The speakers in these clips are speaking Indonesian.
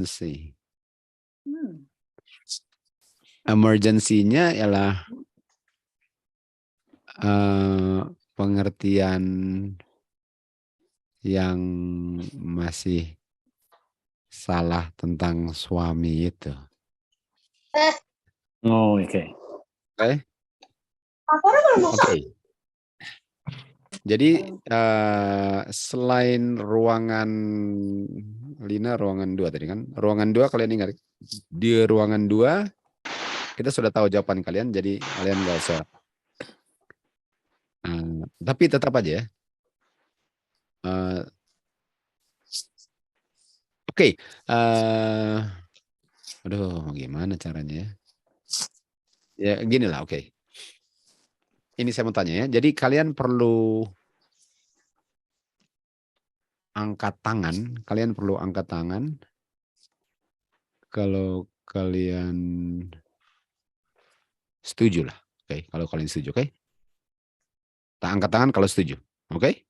emergency. Emergency-nya ialah pengertian yang masih salah tentang suami itu. Oh, oke. Oke. Jadi selain ruangan Lina, ruangan 2 tadi kan. Ruangan 2 kalian ingat. Di ruangan 2 kita sudah tahu jawaban kalian, jadi kalian nggak usah. Tapi tetap aja ya. Oke. Aduh, gimana caranya ya? Ya gini lah, oke. Ini saya mau tanya ya. Jadi kalian perlu angkat tangan. Kalian perlu angkat tangan. Kalau kalian setuju lah. Oke, kalau kalian setuju, oke? Angkat tangan kalau setuju. Oke?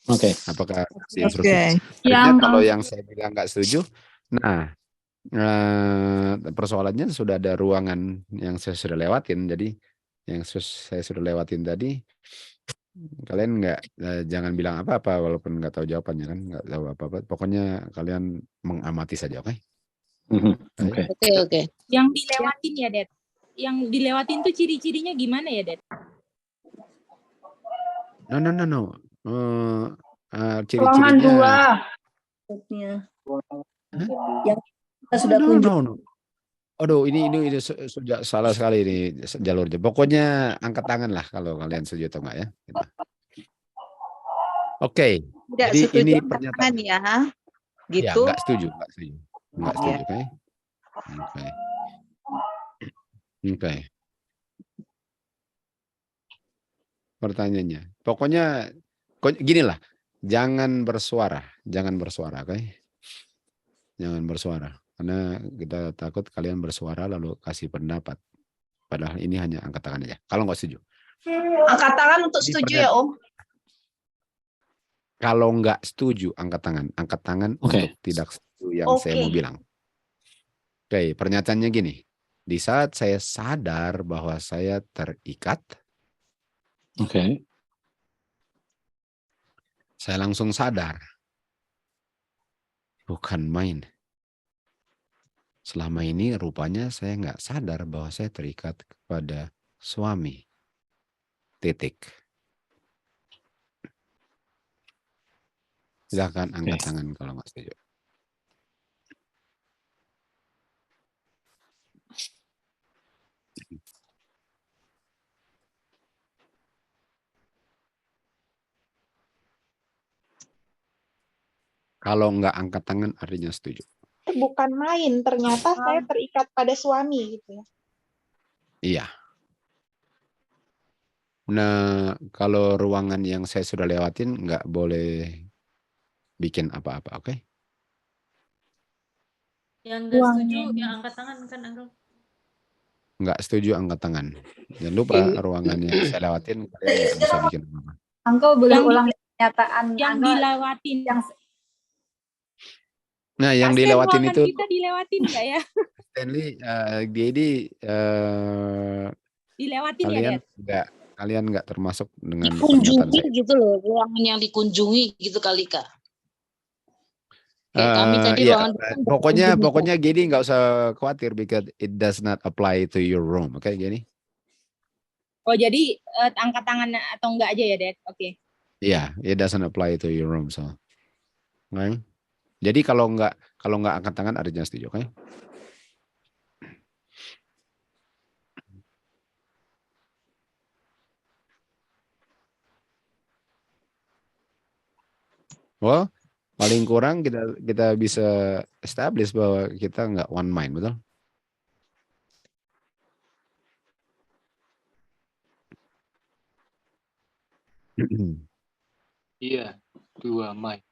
Oke. Apakah instruksi? Kalau yang saya bilang nggak setuju, nah persoalannya sudah ada ruangan yang saya sudah lewatin. Jadi yang saya sudah lewatin tadi, kalian nggak jangan bilang apa-apa walaupun nggak tahu jawabannya kan, nggak tahu apa-apa. Pokoknya kalian mengamati saja, oke? Oke. Yang dilewatin ya, Det. Yang dilewatin tuh ciri-cirinya gimana ya, Det? No. Ruangan Ciri-cirinya. 2. Yang kita sudah kunjungi. No. Aduh, ini sudah salah sekali ini jalurnya. Pokoknya angkat tangan lah kalau kalian setuju atau enggak ya. Gitu. Oke. Tidak Jadi setuju ini angkat pernyataan tangan ya. Gitu. Ya, enggak setuju. Enggak setuju, oke? Oke. Pertanyaannya. Pokoknya gini lah. Jangan bersuara, oke? Jangan bersuara. Karena kita takut kalian bersuara lalu kasih pendapat. Padahal ini hanya angkat tangan aja. Kalau nggak setuju. Angkat tangan untuk setuju ya, Om. Kalau nggak setuju, angkat tangan. Angkat tangan untuk tidak setuju yang saya mau bilang. Oke, pernyataannya gini. Di saat saya sadar bahwa saya terikat, saya langsung sadar. Bukan main. Selama ini rupanya saya nggak sadar bahwa saya terikat kepada suami. Titik. Silakan angkat tangan kalau nggak setuju. Kalau nggak angkat tangan artinya setuju. Bukan main, ternyata saya terikat pada suami gitu ya. Iya. Nah, kalau ruangan yang saya sudah lewatin nggak boleh bikin apa-apa, oke? Yang nggak setuju, yang angkat tangan kan, Uncle? Nggak setuju angkat tangan. Jangan lupa ruangan yang saya lewatin kalian nggak bisa bikin apa-apa. Uncle boleh ulang pernyataan yang dilewatin. Nah, yang dilewatin itu kita dilewatin nggak ya? Stanley, dia ini dilewatin kalian nggak termasuk dengan dikunjungi gitu loh, ruangan yang dikunjungi gitu kali Kak. Kami tadi ya, pokoknya gini nggak usah khawatir because it does not apply to your room, oke gini. Oh jadi angkat tangan atau enggak aja ya, Dad? Oke. Iya, it doesn't apply to your room so. Okay? Jadi kalau nggak angkat tangan artinya setuju, oke? Well, paling kurang kita bisa establish bahwa kita nggak one mind, betul? Iya, 2 mind.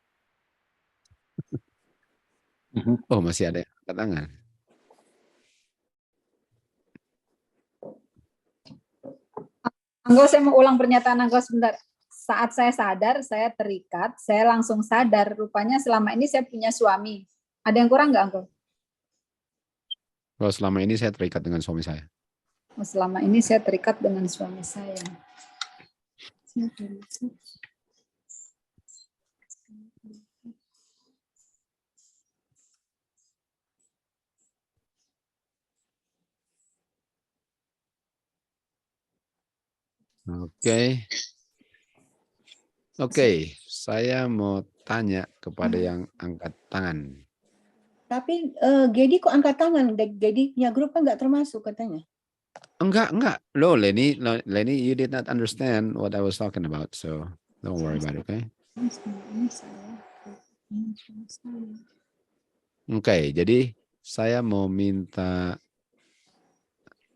Oh, masih ada yang angkat tangan. Anggo, saya mau ulang pernyataan Anggo sebentar. Saat saya sadar, saya terikat, saya langsung sadar. Rupanya selama ini saya punya suami. Ada yang kurang nggak, Anggo? Kalau selama ini saya terikat dengan suami saya. Selama ini saya terikat dengan suami saya. Oke. Oke, saya mau tanya kepada yang angkat tangan. Tapi Gedi kok angkat tangan? Gedinya grup kan nggak termasuk katanya. Enggak. Loh, Lenny, you did not understand what I was talking about, so don't worry about it, okay? Oke, jadi saya mau minta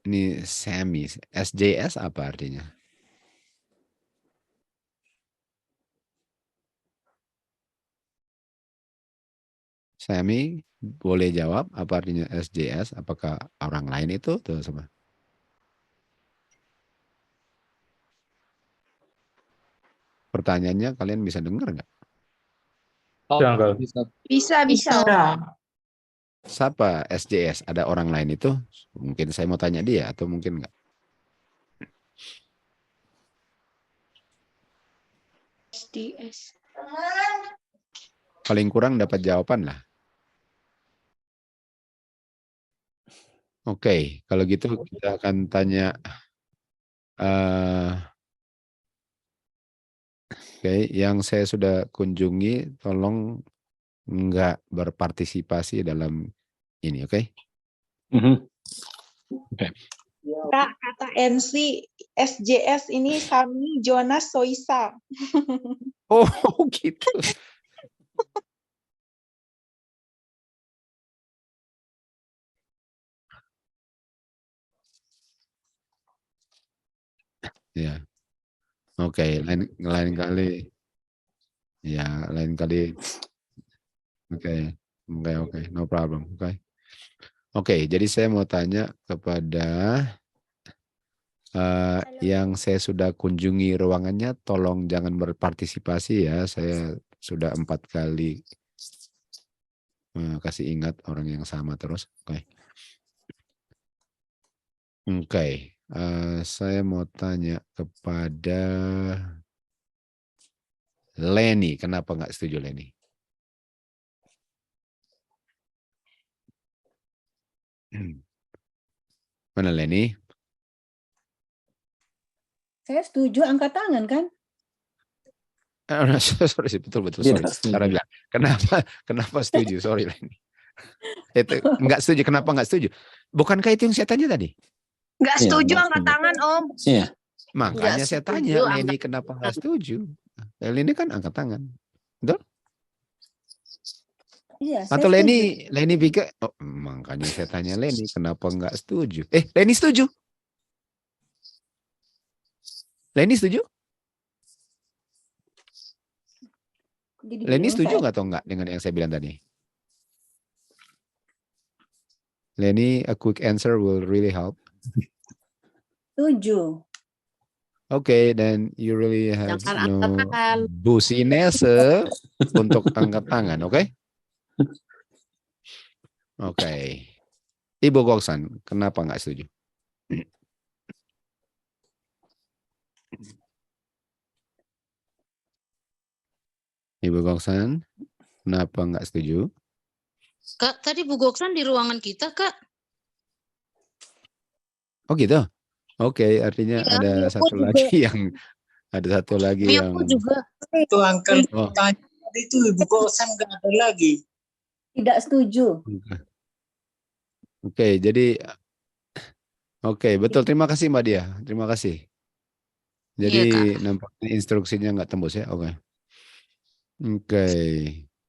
ini Sammy, SJS apa artinya? Sammy, boleh jawab apa artinya SJS? Apakah orang lain itu tuh sama? Pertanyaannya kalian bisa dengar nggak? Bisa. Siapa SJS? Ada orang lain itu? Mungkin saya mau tanya dia atau mungkin nggak? SDS. Paling kurang dapat jawaban lah. Oke, kalau gitu kita akan tanya. Oke, yang saya sudah kunjungi, tolong nggak berpartisipasi dalam ini, oke? Kak, kata NC, SJS ini Sami Jonas Soisa. Oh, gitu. Ya, oke, lain kali. Ya, lain kali. Oke, no problem. Oke, jadi saya mau tanya kepada yang saya sudah kunjungi ruangannya, tolong jangan berpartisipasi ya. Saya sudah 4 kali kasih ingat orang yang sama terus. Oke. Saya mau tanya kepada Lenny. Kenapa nggak setuju Lenny? Mana Lenny? Saya setuju angkat tangan kan? Sorry, betul. Sorry. Cara bilang. Kenapa setuju? Sorry Lenny. Itu nggak setuju. Kenapa nggak setuju? Bukankah itu yang saya tanya tadi? Nggak setuju angkat tangan, Om. Iya. Makanya saya tanya Lenny kenapa nggak setuju? Lenny kan angkat tangan. Betul? Iya. Atau Lenny pikir, oh, makanya saya tanya Lenny kenapa nggak setuju? Lenny setuju? Lenny setuju? Lenny setuju nggak atau nggak dengan yang saya bilang tadi? Lenny, a quick answer will really help. Setuju. Okay, then you really have no busyness untuk angkat tangan, oke? Oke. Ibu Goksan, kenapa nggak setuju? Ibu Goksan, kenapa nggak setuju? Kak, tadi Bu Goksan di ruangan kita, Kak. Oh gitu. Oke, artinya Ya, ada satu lagi yang juga. Itu angkel tadi itu Ibu Goksan nggak ada lagi. Tidak setuju. Oke, jadi betul. Terima kasih Mbak Dia. Terima kasih. Jadi nampaknya instruksinya nggak tembus ya.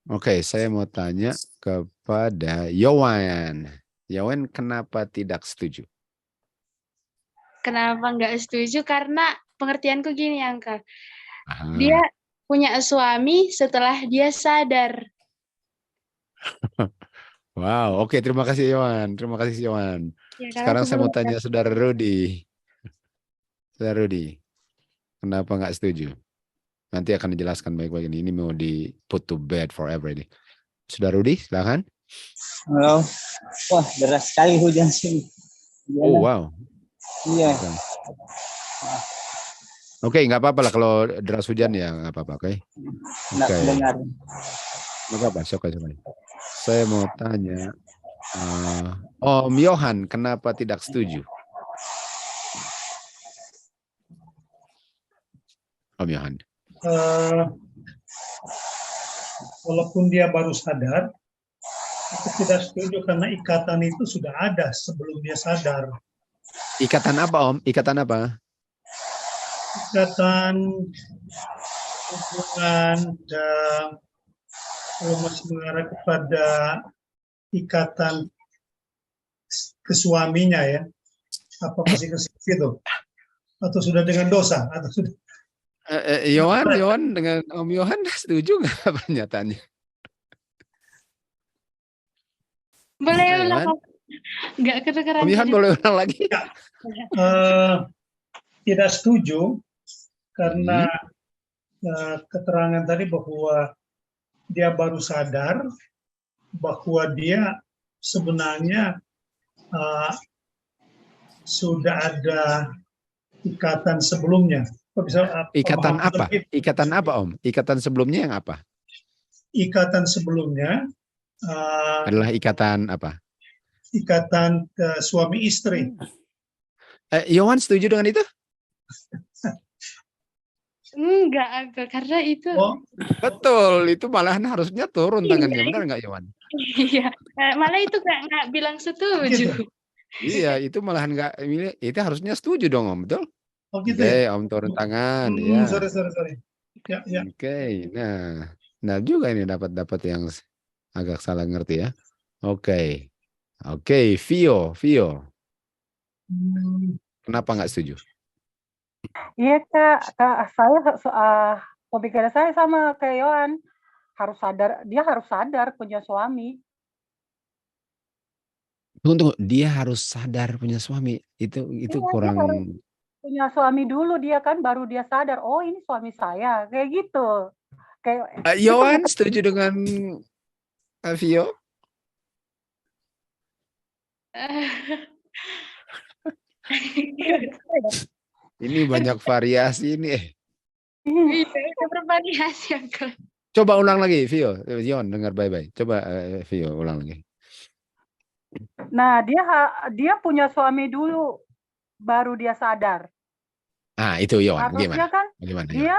Oke, saya mau tanya kepada Yowan. Yowan, kenapa tidak setuju? Kenapa nggak setuju? Karena pengertianku gini, Angka. Dia punya suami setelah dia sadar. Wow, oke, terima kasih Yowan. Ya, sekarang saya mau tanya Saudara Rudi. Saudara Rudi, kenapa nggak setuju? Nanti akan dijelaskan baik-baik ini mau di put to bed forever ini. Saudara Rudi, silakan. Halo. Wah, deras sekali hujan sini. Oh, wow. Iya. Oke, nggak apa-apa lah kalau deras hujan ya nggak apa-apa, oke? Oke. Dengar. Nggak apa-apa, oke. Saya mau tanya, Om Yohan, kenapa tidak setuju? Om Yohan. Walaupun dia baru sadar, aku tidak setuju karena ikatan itu sudah ada sebelum dia sadar. Ikatan apa, Om? Ikatan apa? Ikatan hubungan dan kalau masih mengarah kepada ikatan ke suaminya ya, apa masih ke situ? Atau sudah dengan dosa? Atau sudah? Yohan dengan Om Yohan setuju nggak pernyataannya? Boleh Yohan? ulang? Nggak kedengeran. Om Yohan boleh ulang lagi? Ya. Tidak setuju karena keterangan tadi bahwa dia baru sadar bahwa dia sebenarnya sudah ada ikatan sebelumnya. Ikatan apa? Ikatan apa, Om? Ikatan sebelumnya yang apa? Ikatan sebelumnya Adalah ikatan apa? Ikatan suami istri. Yohan setuju dengan itu? Enggak, Uncle, karena itu. Betul, itu malahan harusnya turun tangannya, benar nggak, Yohan? Iya, malah itu nggak bilang setuju. Iya, itu malahan nggak, itu harusnya setuju dong, Om, betul? Oh gitu Oke, ya? Om turun tangan, ya. Sorry. Ya. Oke, nah juga ini dapat yang agak salah ngerti ya. Oke, Vio. Kenapa nggak setuju? Iya Kak, saya pemikiran saya sama kayak Yohan, dia harus sadar punya suami. Tunggu, dia harus sadar punya suami. Itu Iya, kurang. dia harus punya suami dulu dia kan, baru dia sadar, oh ini suami saya, kayak gitu. Kayak Yohan setuju dengan Vio? Ini banyak variasi ini. Iya, itu bervariasi, Uncle. Coba ulang lagi, Vio. Yon, dengar baik-baik. Coba Vio ulang lagi. Nah, dia punya suami dulu, baru dia sadar. Ah, itu Yon. Harusnya kan Gimana? Dia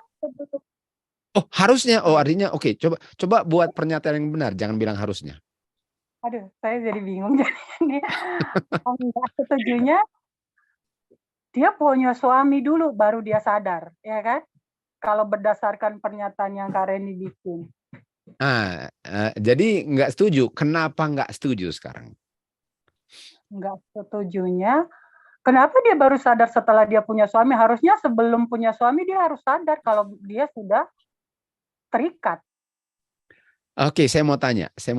Oh, harusnya. Oh, artinya oke. Coba buat pernyataan yang benar. Jangan bilang harusnya. Aduh, saya jadi bingung. Jadi enggak setujunya dia punya suami dulu baru dia sadar, ya kan? Kalau berdasarkan pernyataan yang Kak Reni bikin. Jadi nggak setuju. Kenapa nggak setuju sekarang? Nggak setujunya, kenapa dia baru sadar setelah dia punya suami? Harusnya sebelum punya suami dia harus sadar kalau dia sudah terikat. Oke, saya mau tanya. Saya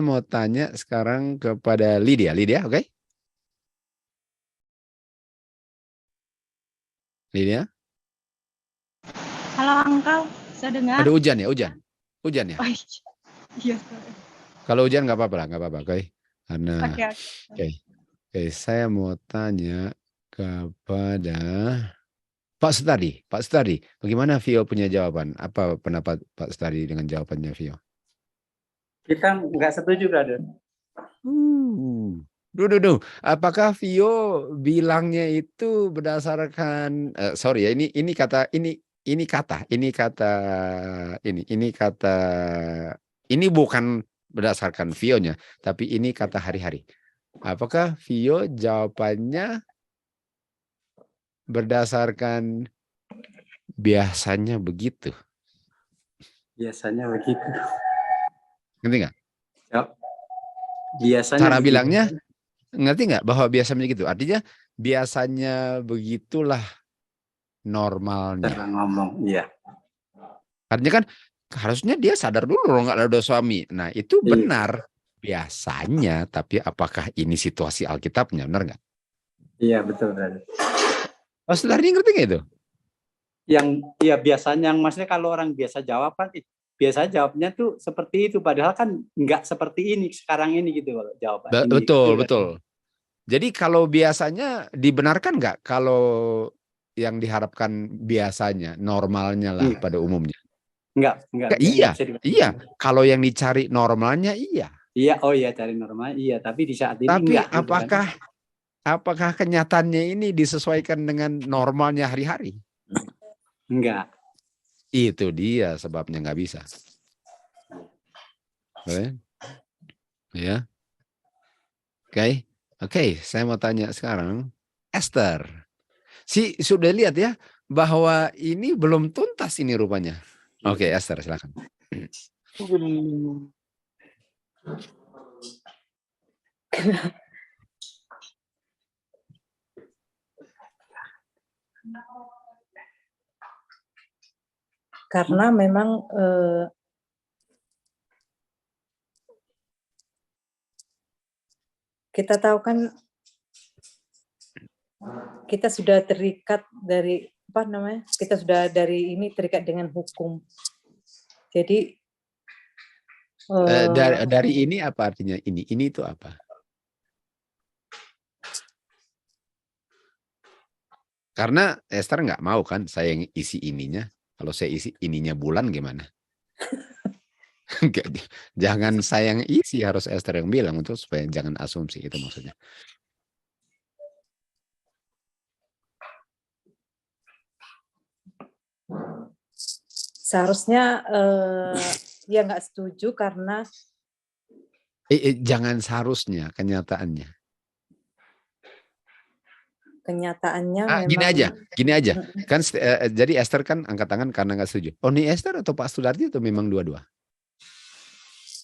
mau tanya sekarang kepada Lydia, oke? Lydia? Halo Uncle, saya dengar. Ada hujan ya? Hujan ya? Oh, iya. Kalau hujan nggak apa-apa, oke? Karena oke, saya mau tanya kepada Pak Sutadi. Bagaimana Vio punya jawaban? Apa pendapat Pak Sutadi dengan jawabannya Vio? Kita nggak setuju, brother. Apakah Vio bilangnya itu berdasarkan ini bukan berdasarkan Vio-nya, tapi ini kata hari-hari. Apakah Vio jawabannya berdasarkan biasanya begitu? Biasanya begitu. Ngerti nggak? Ya. Biasanya cara begitu. Bilangnya ngerti nggak bahwa biasanya begitu? Artinya biasanya begitulah normalnya. Cara ngomong, iya. Artinya kan harusnya dia sadar dulu nggak ada suami. Nah itu benar biasanya, tapi apakah ini situasi Alkitabnya, benar nggak? Iya betul, brother. Oh, saudara ngerti nggak itu? Yang biasanya, yang maksudnya kalau orang biasa jawab kan biasa jawabnya tuh seperti itu, padahal kan nggak seperti ini sekarang ini gitu kalau jawaban. Betul, betul. Jadi kalau biasanya dibenarkan nggak kalau yang diharapkan biasanya, normalnya lah pada umumnya? Enggak. Iya. Kalau yang dicari normalnya iya. Iya, oh iya cari normal, iya. Tapi di saat ini Tapi enggak. Gitu kan. apakah kenyataannya ini disesuaikan dengan normalnya hari-hari? Enggak. Itu dia sebabnya nggak bisa. Oke. Ya. Oke, saya mau tanya sekarang, Esther. Sudah lihat ya bahwa ini belum tuntas ini rupanya. Oke, Esther silakan. Karena memang kita tahu kan kita sudah terikat dari kita sudah dari ini terikat dengan hukum. Jadi dari ini apa artinya ini? Ini itu apa? Karena Esther nggak mau kan saya yang isi ininya. Kalau saya isi ininya bulan gimana? Jangan saya yang isi, harus Esther yang bilang untuk supaya jangan asumsi, itu maksudnya. seharusnya ya nggak setuju karena jangan seharusnya, kenyataannya. Memang gini aja. Kan jadi Esther kan angkat tangan karena nggak setuju. Oh, ini Esther atau Pak Sudarti atau memang dua-dua?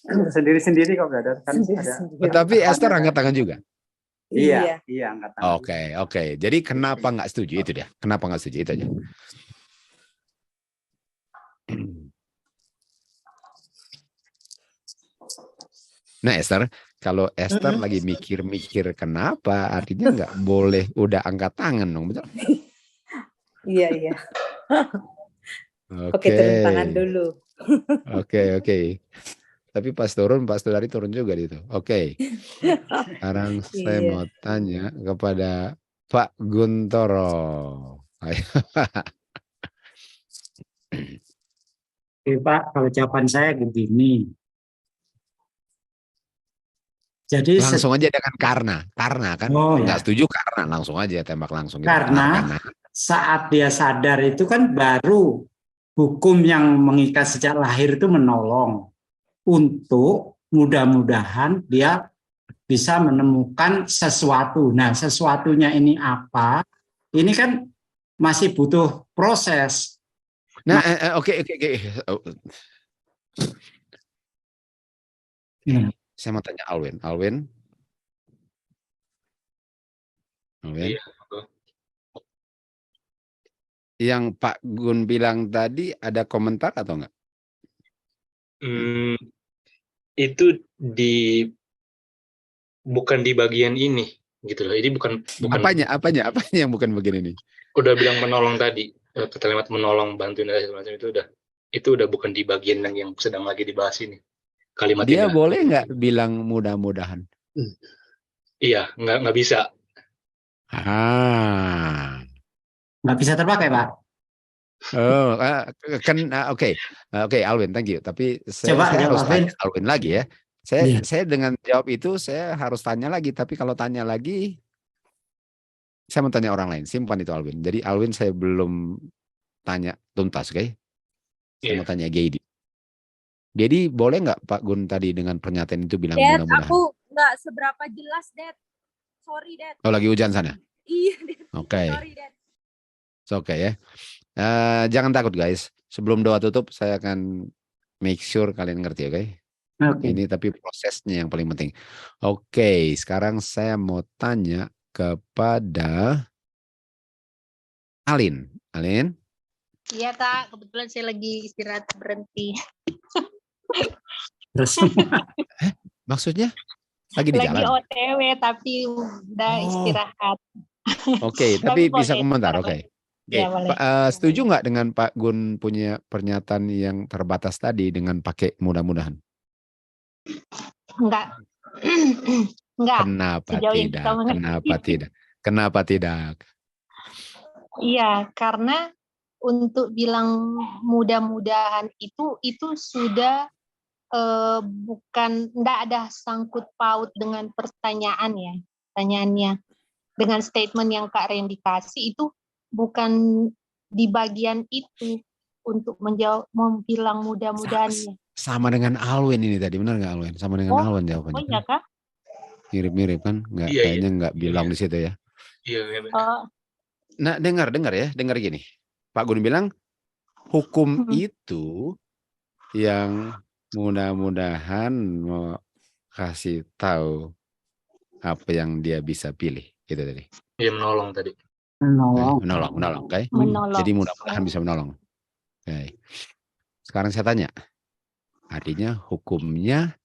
Sendiri-sendiri kok brother. Kan Tapi Esther angkat tangan juga. Iya angkat tangan. Oke. Jadi kenapa nggak setuju itu dia? Kenapa nggak setuju itu aja? Nah Esther, kalau Esther lagi mikir-mikir kenapa, artinya nggak boleh udah angkat tangan dong, betul? Iya. Oke, turun tangan dulu. Oke. Tapi pas turun, Pak Sudari turun juga gitu. Oke. Sekarang saya mau tanya kepada Pak Guntoro. Oke Pak, kalau jawaban saya begini. Jadi langsung aja dengan karena kan nggak setuju karena langsung aja tembak langsung. Gitu. Karena saat dia sadar itu kan baru hukum yang mengikat sejak lahir itu menolong untuk mudah-mudahan dia bisa menemukan sesuatu. Nah, sesuatunya ini apa? Ini kan masih butuh proses. Nah, oke. Saya mau tanya Alwin. Iya. Yang Pak Gun bilang tadi ada komentar atau enggak? Itu bukan di bagian ini gitu loh. Ini bukan apanya yang bukan bagian ini? Udah bilang menolong tadi, kalimat menolong, bantuin dan segala macam itu udah bukan di bagian yang sedang lagi dibahas ini. Kalimat dia boleh nggak bilang mudah-mudahan? Iya, nggak bisa. Nggak bisa terpakai, Pak. Oke, Alwin, thank you. Tapi saya harus tanya Alwin lagi ya. Saya dengan jawab itu saya harus tanya lagi. Tapi kalau tanya lagi, saya mau tanya orang lain. Simpan itu Alwin. Jadi Alwin saya belum tanya tuntas, oke? Saya mau tanya Gedi. Jadi boleh nggak Pak Gun tadi dengan pernyataan itu bilang mudah-mudahan? Aku nggak seberapa jelas, Dad. Sorry, Dad. Oh, lagi hujan sana? Iya, Dad. Oke. Sorry, Dad. Oke ya. Jangan takut guys. Sebelum doa tutup, saya akan make sure kalian ngerti, oke? Ini tapi prosesnya yang paling penting. Oke, sekarang saya mau tanya kepada Alin. Alin? Iya Kak, kebetulan saya lagi istirahat berhenti. Maksudnya lagi di jalan? Lagi OTW tapi udah istirahat. Oke, tapi bisa komentar, oke. Oke, Ya, boleh. setuju nggak dengan Pak Gun punya pernyataan yang terbatas tadi dengan pakai mudah-mudahan? Enggak. Enggak. Kenapa Sejauh yang tidak? kita mengerti. Kenapa tidak? Kenapa tidak? Iya, karena untuk bilang mudah-mudahan itu sudah bukan, enggak ada sangkut paut dengan pertanyaan ya, pertanyaannya. Dengan statement yang Kak Randy kasih itu bukan di bagian itu untuk menjawab, mau bilang mudah-mudahannya. Sama dengan Alwin ini tadi, benar nggak Alwin? Sama dengan Alwin jawabannya. Oh iya Kak? Mirip-mirip kan? Nggak, Iya, kayaknya nggak iya, bilang iya. di situ ya. Iya, iya. Oh, Nah, dengar ya, dengar gini. Pak Gun bilang hukum itu yang mudah-mudahan mau kasih tahu apa yang dia bisa pilih, gitu tadi. Iya, menolong tadi. Menolong, oke? Menolong. Jadi mudah-mudahan bisa menolong. Oke. Sekarang saya tanya, artinya hukumnya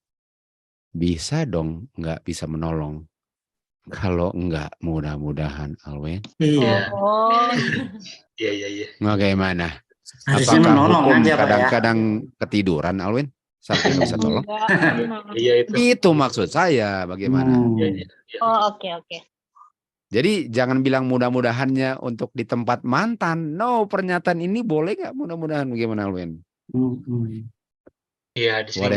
bisa dong nggak bisa menolong? Kalau nggak mudah-mudahan, Alwin. Iya. Oh. Iya. Bagaimana? Harusnya Apakah menolong hukum aja, Pak, ya. kadang-kadang ketiduran, Alwin? Sampai nggak bisa tolong? Iya itu. Itu maksud saya, bagaimana? Iya. Oh, oke. Jadi jangan bilang mudah-mudahannya untuk di tempat mantan. No, pernyataan ini boleh nggak mudah-mudahan? Bagaimana, Alwin? Iya, di sini.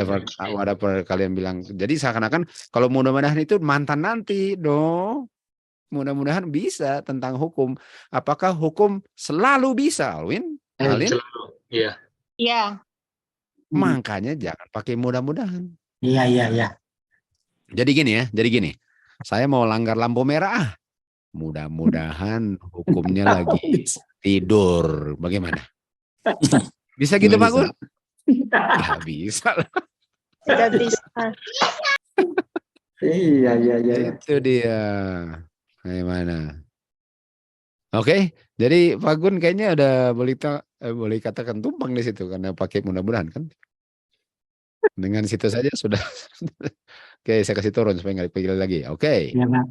Whatever kalian bilang. Jadi seakan-akan kalau mudah-mudahan itu mantan nanti, no. Mudah-mudahan bisa tentang hukum. Apakah hukum selalu bisa, Alwin? Alin? Selalu. Iya. Iya. Makanya jangan pakai mudah-mudahan. Iya. Jadi gini. Saya mau langgar lampu merah. Mudah-mudahan hukumnya lagi tidur. Bagaimana? Bisa gitu, Pak Gun? Nggak bisa lah. Tidak bisa. Iya. Itu dia. Bagaimana? Oke, jadi Pak Gun kayaknya udah boleh katakan tumpang di situ karena pakai mudah-mudahan kan. Dengan situ saja sudah. Oke, saya kasih turun supaya nggak dipanggil lagi. Oke. Iya, Pak.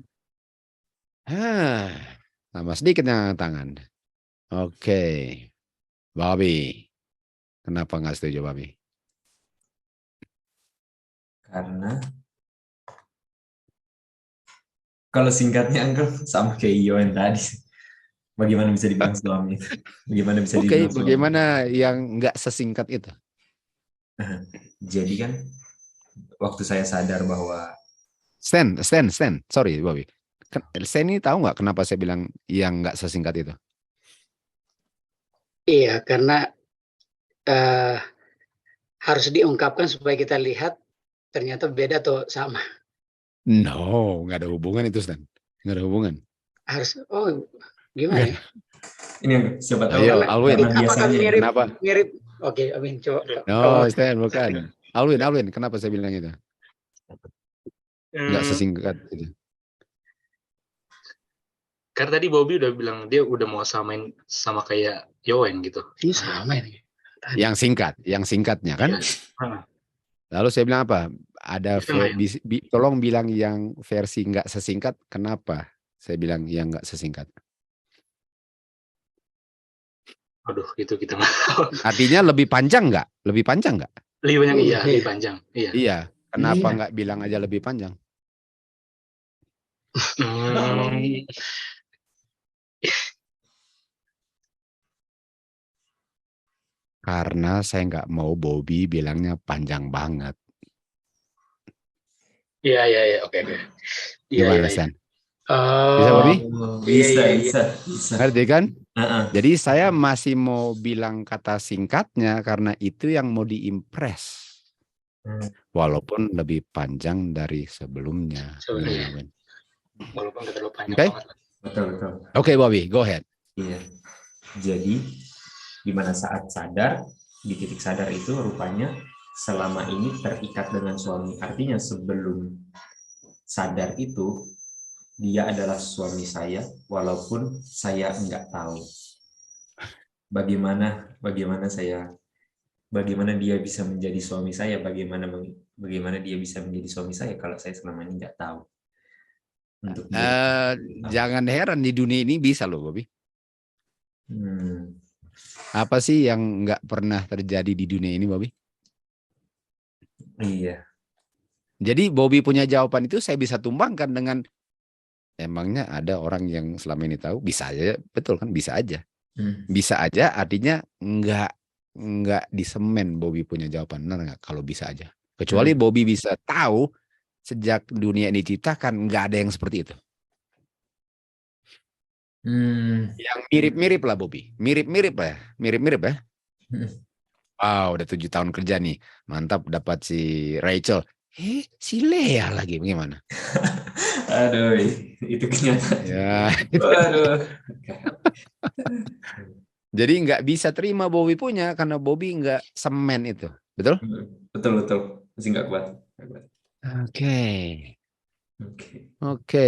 Tambah sedikit yang tangan. Oke. Bobby. Kenapa nggak setuju, Bobby? Karena kalau singkatnya Uncle sama kayak Ion tadi. Bagaimana bisa dibilang suami? Bagaimana bisa dibilang suami? Bagaimana yang nggak sesingkat itu? Jadi kan waktu saya sadar bahwa Stan. Sorry, Bobby. Stan ini tahu nggak kenapa saya bilang yang nggak sesingkat itu? Iya, karena harus diungkapkan supaya kita lihat ternyata beda atau sama. No, nggak ada hubungan itu, Stan. Nggak ada hubungan. Harus, gimana ya? ini siapa tahu. Ayo, Alwin. Apakah mirip? Kenapa? Mirip. Oke, Amin. Coba. No, Stan, bukan. Alwin, kenapa saya bilang itu? Nggak sesingkat itu. Karena tadi Bobby udah bilang dia udah mau samain sama kayak Yowen gitu. Ini sama ini. Yang singkatnya kan? Lalu saya bilang apa? Ada tolong bilang yang versi nggak sesingkat. Kenapa? Saya bilang yang nggak sesingkat. Aduh, itu kita. Artinya lebih panjang nggak? Lebih panjang nggak? Lebih banyak, iya, lebih panjang. Iya. Kenapa nggak bilang aja lebih panjang? Karena saya nggak mau Bobby bilangnya panjang banget. Iya, oke. Gimana, Stan? Bisa, Bobby? Bisa. Ngerti kan? Jadi saya masih mau bilang kata singkatnya karena itu yang mau diimpress. Walaupun lebih panjang dari sebelumnya. Walaupun nggak terlalu panjang banget. Betul. Oke, Bobby, go ahead. Iya. Jadi di mana saat sadar, di titik sadar itu rupanya selama ini terikat dengan suami. Artinya sebelum sadar itu dia adalah suami saya, walaupun saya nggak tahu. Bagaimana dia bisa menjadi suami saya? Bagaimana dia bisa menjadi suami saya kalau saya selama ini nggak tahu? Jangan heran di dunia ini bisa loh, Bobby. Apa sih yang nggak pernah terjadi di dunia ini, Bobby? Iya. Jadi Bobby punya jawaban itu saya bisa tumbangkan dengan emangnya ada orang yang selama ini tahu? Bisa aja, betul kan? Bisa aja. Bisa aja artinya nggak disemen Bobby punya jawaban, benar nggak? Kalau bisa aja. Kecuali Bobby bisa tahu sejak dunia ini diciptakan nggak ada yang seperti itu. Yang mirip-mirip lah Bobby, mirip-mirip ya. Wow, udah 7 tahun kerja nih, mantap dapat si Rachel. Si Lea lagi bagaimana? Aduh, itu kenyataan. Ya. Aduh. Jadi nggak bisa terima Bobby punya karena Bobby nggak semen itu, betul? Betul. Masih nggak kuat. Oke.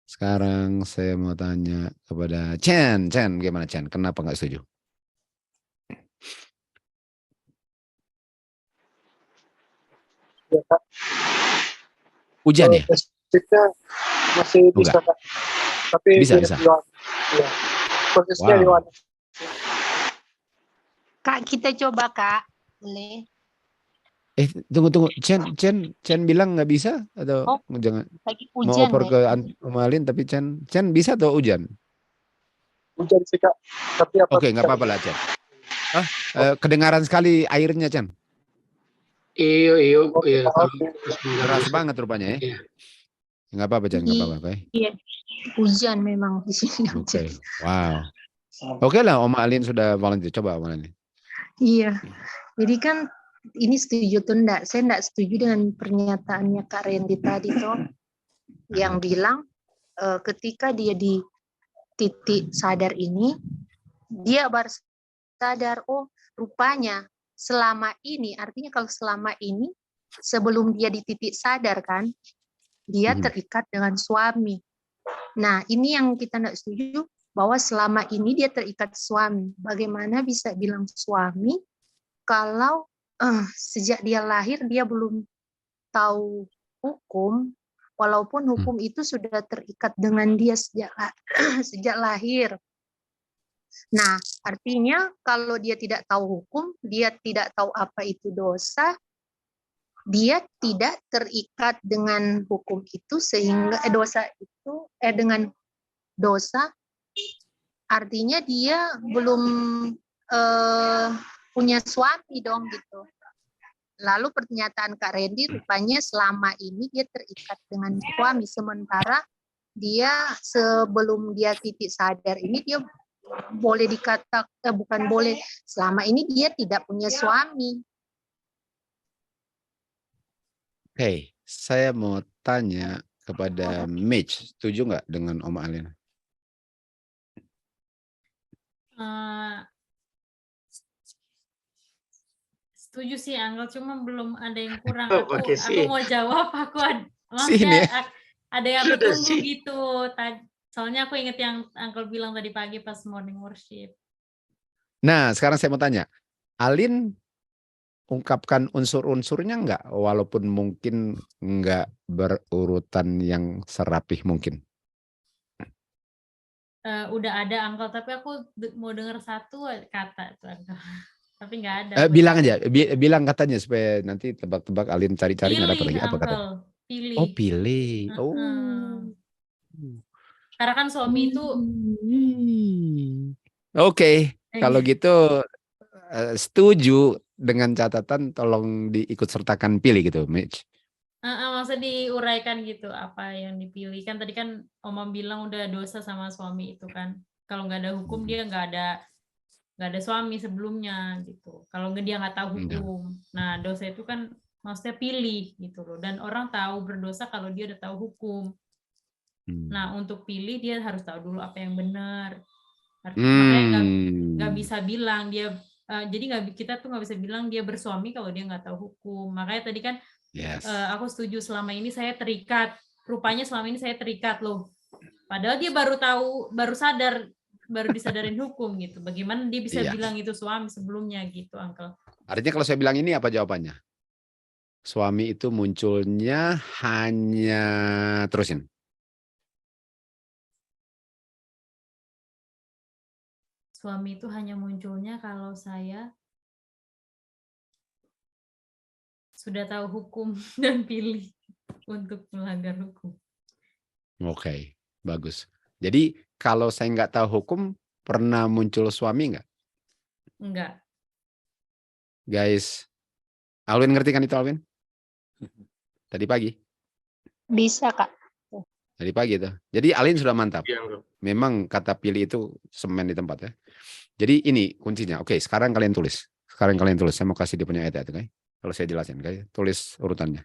Sekarang saya mau tanya kepada Chen, gimana Chen? Kenapa nggak setuju? Ya, Kak. Hujan ya? Kita masih bisa, Kak. Tapi bisa. Ya. Prosesnya gimana? Kak, kita coba, Kak. Boleh. Tunggu. Chen bilang nggak bisa atau jangan Lagi mau hujan oper ke Omalin tapi Chen bisa atau hujan? Hujan sih, Kak. Tapi apa? Oke, nggak apa-apa lah Chen. Kedengaran sekali airnya Chen. Iya. Keras banget rupanya ya. Nggak apa-apa Chen, nggak apa-apa. Iya. Hujan memang di sini. Oke. Wow. Oke lah, Om Alin sudah volunteer. Coba Om Alin. Iya. Jadi kan ini setuju tuh enggak? Saya enggak setuju dengan pernyataannya Kak Randy tadi tuh yang bilang ketika dia di titik sadar ini dia baru sadar rupanya selama ini, artinya kalau selama ini sebelum dia di titik sadar kan dia terikat dengan suami. Nah, ini yang kita enggak setuju bahwa selama ini dia terikat suami. Bagaimana bisa bilang suami kalau sejak dia lahir dia belum tahu hukum, walaupun hukum itu sudah terikat dengan dia sejak lahir. Nah, artinya kalau dia tidak tahu hukum, dia tidak tahu apa itu dosa, dia tidak terikat dengan hukum itu sehingga dengan dosa, artinya dia belum punya suami dong gitu. Lalu pernyataan Kak Randy rupanya selama ini dia terikat dengan suami, sementara dia sebelum dia titik sadar ini dia boleh dikatakan bukan boleh, selama ini dia tidak punya suami. Oke, saya mau tanya kepada Mitch, setuju nggak dengan Om Alin? Setuju sih Angel, cuma belum ada yang kurang. Aku Makasih. mau jawab, Sini. ada yang aku tunggu gitu. Soalnya aku inget yang Uncle bilang tadi pagi pas morning worship. Nah, sekarang saya mau tanya, Alin ungkapkan unsur-unsurnya nggak, walaupun mungkin nggak berurutan yang serapih mungkin? Udah ada Uncle, tapi aku mau dengar satu kata tuh Uncle. Tapi nggak ada. Bilang aja, bilang katanya supaya nanti tebak-tebak Alin cari-cari nggak dapat lagi. Apa Uncle. katanya? Pilih. Oh, pilih. Karena kan suami itu. Oke, kalau gitu setuju dengan catatan tolong diikut sertakan pilih gitu, Mitch. Maksudnya diuraikan gitu apa yang dipilih, kan tadi kan Oma bilang udah dosa sama suami itu kan, kalau nggak ada hukum dia nggak ada suami sebelumnya gitu, kalau dia nggak tahu hukum. Nah, dosa itu kan maksudnya pilih gitu loh, dan orang tahu berdosa kalau dia udah tahu hukum. Nah, untuk pilih dia harus tahu dulu apa yang benar. Makanya nggak bisa bilang dia jadi kita tuh nggak bisa bilang dia bersuami kalau dia nggak tahu hukum. Makanya tadi kan aku setuju, selama ini saya terikat, rupanya selama ini saya terikat loh, padahal dia baru sadar, baru disadarin hukum gitu. Bagaimana dia bisa bilang itu suami sebelumnya gitu, Uncle? Artinya kalau saya bilang ini apa jawabannya? Suami itu munculnya hanya terusin. suami itu hanya munculnya kalau saya sudah tahu hukum dan pilih untuk melanggar hukum. Oke, bagus. Jadi kalau saya nggak tahu hukum, pernah muncul suami nggak? Enggak. Guys, Alwin ngerti kan itu Alwin? Tadi pagi? Bisa, Kak. Tadi pagi itu. Jadi Alin sudah mantap. Iya, Bro. Memang kata pilih itu semen di tempat ya. Jadi ini kuncinya. Oke, sekarang kalian tulis. Sekarang kalian tulis. Saya mau kasih dia punya ayat itu, kan? Kalau saya jelasin, kan? Tulis urutannya.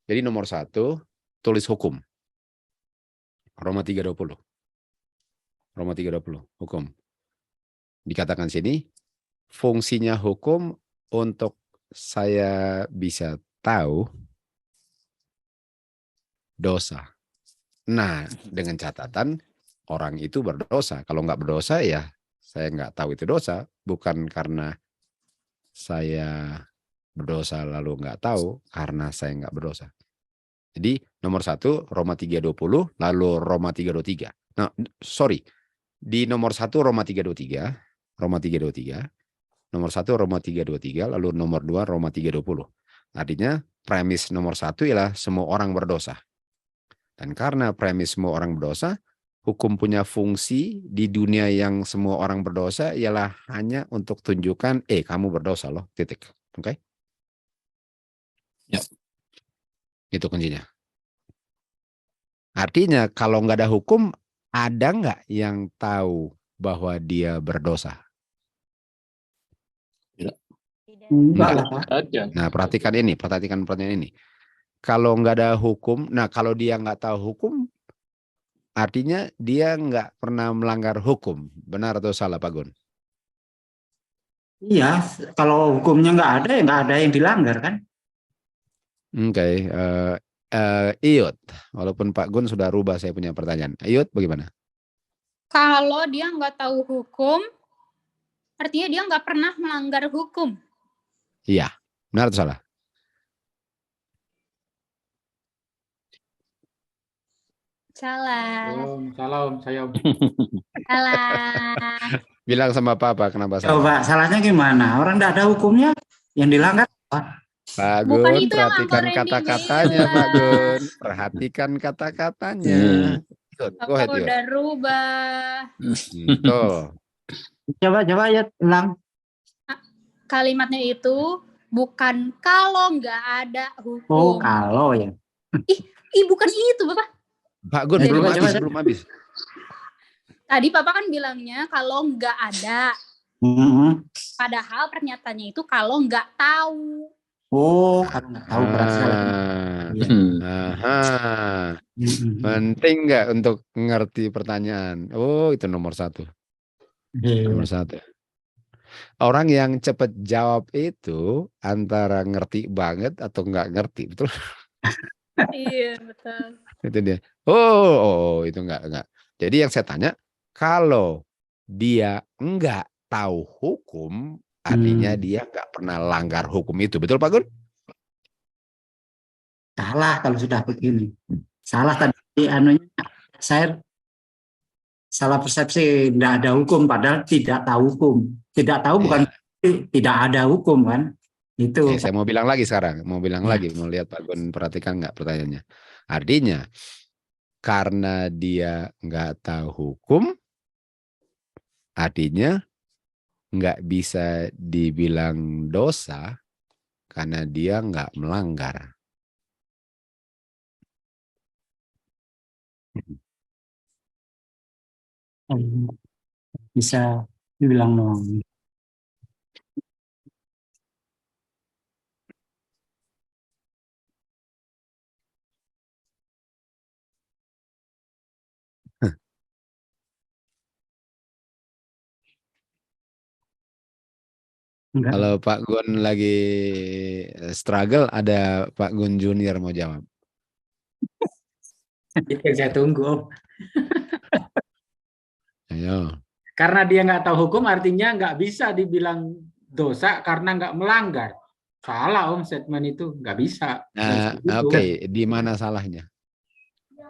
Jadi nomor 1, tulis hukum. Roma 3:20. Roma 3:20, hukum. Dikatakan sini, fungsinya hukum untuk saya bisa tahu dosa. Nah, dengan catatan orang itu berdosa. Kalau nggak berdosa ya saya nggak tahu itu dosa. Bukan karena saya berdosa lalu nggak tahu, karena saya nggak berdosa. Jadi nomor 1 Roma 3:20, lalu Roma 3:23. Nah, sorry. Di nomor 1 Roma 3:23, Roma 3:23. Nomor 1 Roma 3:23, lalu nomor 2 Roma 3:20. Artinya premis nomor 1 ialah semua orang berdosa. Dan karena premis semua orang berdosa, hukum punya fungsi di dunia yang semua orang berdosa ialah hanya untuk tunjukkan, kamu berdosa loh, titik. Oke? Ya. Itu kuncinya. Artinya kalau nggak ada hukum, ada nggak yang tahu bahwa dia berdosa? Enggak. Nah, perhatikan ini, perhatikan pertanyaan ini. Kalau nggak ada hukum, nah kalau dia nggak tahu hukum, artinya dia nggak pernah melanggar hukum. Benar atau salah, Pak Gun? Iya, kalau hukumnya nggak ada, ya nggak ada yang dilanggar kan? Oke, Iyut, walaupun Pak Gun sudah rubah saya punya pertanyaan. Iyut, bagaimana? Kalau dia nggak tahu hukum, artinya dia nggak pernah melanggar hukum. Iya, benar atau salah? Salah. Salam, saya. Salah. Bilang sama Papa kenapa salah. Coba salahnya gimana? Orang tidak ada hukumnya yang dilanggar. Pak Bukan Gun, itu yang perhatikan Uncle Randy kata-katanya, Pak Gun. Perhatikan kata-katanya. Go ahead, Aku Yud. udah rubah. Tuh. Coba ya ulang. Kalimatnya itu bukan kalau nggak ada hukum. Oh, kalau ya. Ih, bukan itu, Bapak. Pak Gun, Jadi- belum habis. Tadi Bapak kan bilangnya kalau nggak ada. Padahal pernyataannya itu kalau nggak tahu. Oh, kalau nggak tahu berarti salah. Aha. Penting nggak untuk ngerti pertanyaan? Oh, itu nomor 1. Nomor 1. Orang yang cepat jawab itu antara ngerti banget atau nggak ngerti, betul? Iya, betul. Itu dia. Oh, itu enggak. Jadi yang saya tanya, kalau dia enggak tahu hukum, artinya dia enggak pernah langgar hukum itu. Betul, Pak Gun? Salah kalau sudah begini. Salah tadi anunya saya salah persepsi tidak ada hukum padahal tidak tahu hukum. Tidak tahu bukan tidak ada hukum kan? Itu. Saya mau bilang lagi sekarang, mau lihat Pak Gun perhatikan nggak pertanyaannya. Artinya karena dia nggak tahu hukum, artinya nggak bisa dibilang dosa karena dia nggak melanggar. Bisa dibilang dong. Enggak. Kalau Pak Gun lagi struggle, ada Pak Gun Junior mau jawab. Itu yang saya tunggu, Om. Ayo. Karena dia nggak tahu hukum artinya nggak bisa dibilang dosa karena nggak melanggar. Salah Om, statement itu nggak bisa. Oke, di mana salahnya?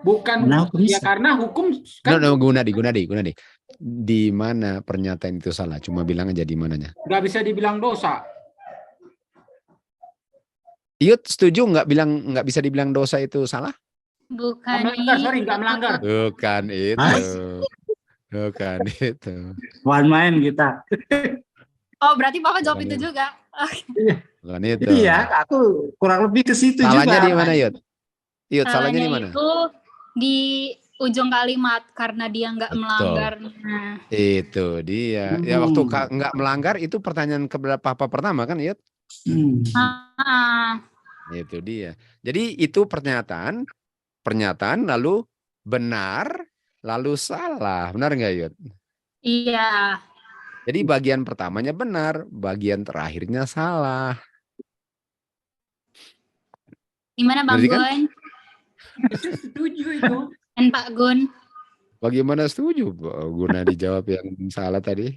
Bukan Mana hukum ya bisa? karena hukum kan Gunadi. Di mana pernyataan itu salah? Cuma bilang aja di mananya. nggak bisa dibilang dosa. Iyut setuju nggak bisa dibilang dosa itu salah? Bukan Melanggar, sorry, itu. nggak melanggar. Bukan itu. Mas? Bukan itu. One main kita. Oh, berarti Papa jawab Bukan itu itu. juga. Bukan itu. Iya, aku kurang lebih ke situ Salahnya juga. di mana, Yud? Yud, salahnya di mana? Itu di ujung kalimat karena dia nggak Betul. melanggarnya. Itu dia. Ya waktu nggak melanggar itu pertanyaan kepada Papa pertama kan, Yud? Ah, Itu dia. Jadi itu pernyataan lalu benar, lalu salah. Benar nggak, Yud? iya. Jadi bagian pertamanya benar, bagian terakhirnya salah. Gimana Bang Berarti kan? Gun? Setuju itu. Dan Pak Gun? Bagaimana setuju? Guna dijawab yang salah tadi.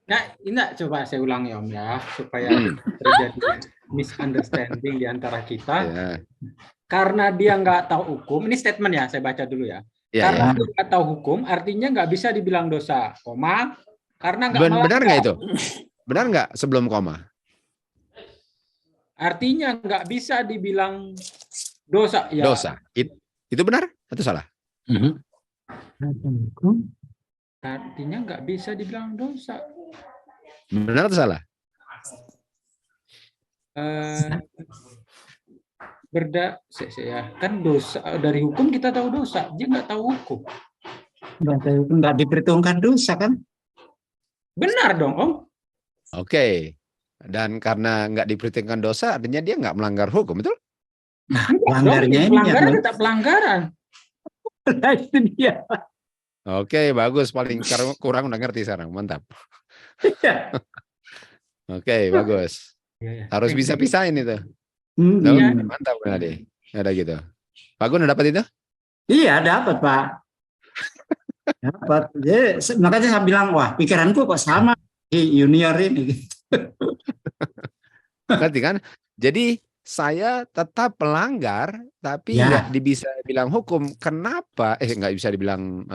Nah, ini coba saya ulangi Om ya, supaya terjadi misunderstanding di antara kita. Ya. Karena dia nggak tahu hukum, ini statement ya, saya baca dulu ya. Ya, Karena ya. dia nggak tahu hukum, artinya nggak bisa dibilang dosa, koma. Karena nggak Benar nggak itu? melanggar. Benar nggak sebelum koma? Artinya nggak bisa dibilang dosa. Ya. Dosa. Itu benar atau salah? Artinya nggak bisa dibilang dosa. Benar atau salah? Saya kan dosa dari hukum kita tahu dosa, dia nggak tahu hukum. Nggak diperhitungkan dosa kan? Benar dong Om. Oke. Dan karena nggak diperhitungkan dosa, artinya dia nggak melanggar hukum, betul? Nah, pelanggarnya ini pelanggaran tetap pelanggaran. Itu dia. Oke, bagus. Paling kurang udah ngerti sekarang. Mantap. Oke, bagus. Harus bisa pisahin itu. Tuh, mantap Gunadi. Ada gitu. Pak Gun udah dapat itu? Iya, dapat Pak. Dapat. Jadi, makanya saya bilang, wah pikiranku kok sama junior ini. Ngerti kan? Jadi saya tetap pelanggar, tapi nggak bisa bilang hukum. Kenapa? Nggak bisa dibilang